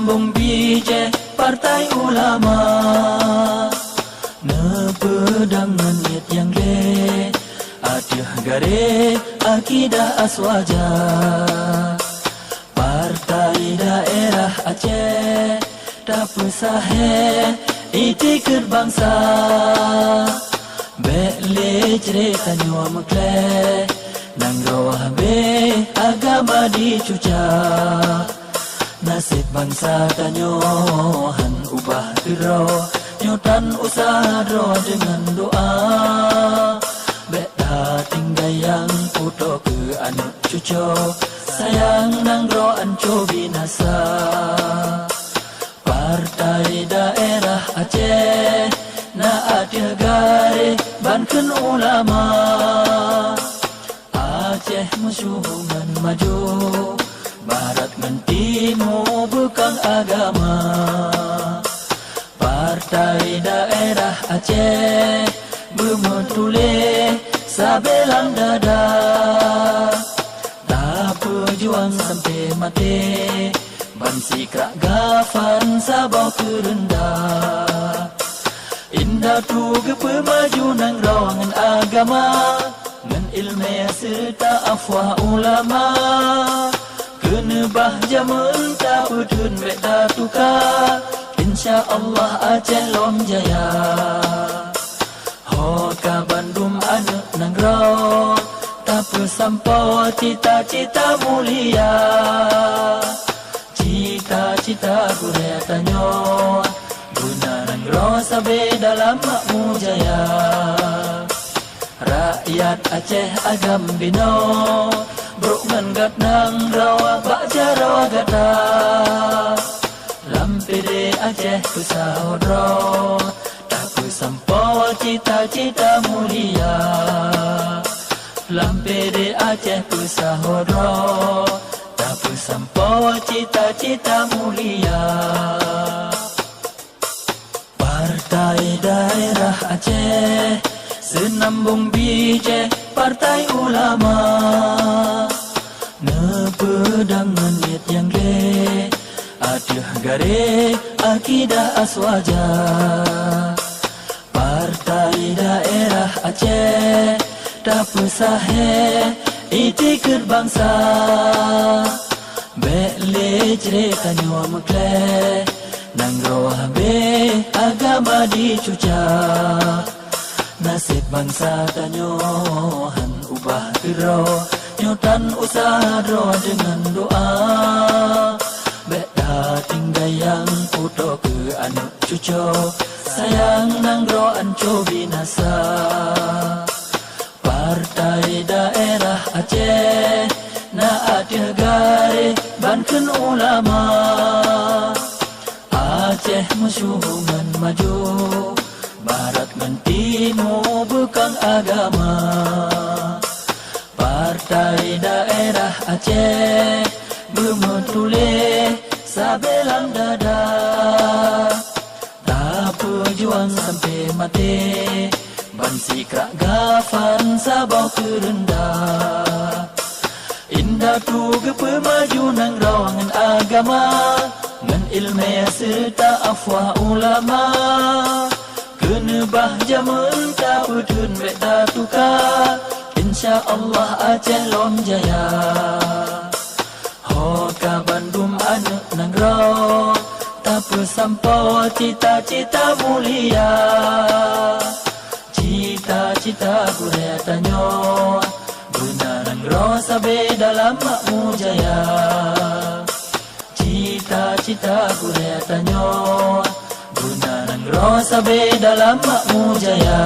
Senambung bije Partai Ulama Nepedangan niat yang le Adiah gare akidah aswaja Partai daerah Aceh Dapu sahe itikir bangsa Bekle cerita nyua mekle Nang rawah be agama dicuca Nasib bangsa tanyohan ubah kero Nyotan usaha doa dengan doa Beta tinggayang puto ke anak cucu Sayang nang ro anco binasa Partai daerah Aceh Na adia gare banken ulama Aceh musuhan maju Barat ngan timur bukan agama Partai daerah Aceh Bermetule sabelang dada Tak berjuang sampai mati Ban sikrak gafan sabau kerendah Indah tu gepe maju nang rawangan agama Ngan ilmiah serta afwah ulama Kena bahja mentah pedun beda tukar Insya Allah Aceh lom jaya Hoka Bandung anak nang raw Tak bersampau cita-cita mulia Cita-cita Korea tanyo Guna nang raw sabe dalam makmu jaya Rakyat Aceh agam bino Brok ngan nang rawa baca rawa gata Lampede Aceh pesahodro Tak pesampau cita-cita mulia Lampede Aceh pesahodro Tak pesampau cita-cita mulia Partai daerah Aceh Senambung bije Partai Ulama Nepedangan niat yang le Adiah gare akidah aswaja Partai daerah Aceh Dapu sahe itikir bangsa Bekle cerita nyua mekle Nang rawah be agama dicuca Nasib bangsa tanyohan ubah kero Nyotan usaha doa dengan doa Beta tinggayang puto ke anak cucu Sayang nang ro anco binasa Partai daerah Aceh Na adia gare banken ulama Aceh musuhan maju Barat ngan timur bukan agama Partai daerah Aceh Bermetule sabelang dada Tak berjuang sampai mati Ban sikrak gafan sabau kerendah Indah tu gepe maju nang rawangan agama Ngan ilmiah serta afwah ulama Kena bahja mentah pedun beda tukar Insya Allah Aceh lom jaya Hoka Bandung anak nang raw Tak bersampau cita-cita mulia Cita-cita Korea tanyo Guna nang raw sabe dalam makmu jaya Cita-cita Korea tanyo Guna nang raw sabe dalam makmu jaya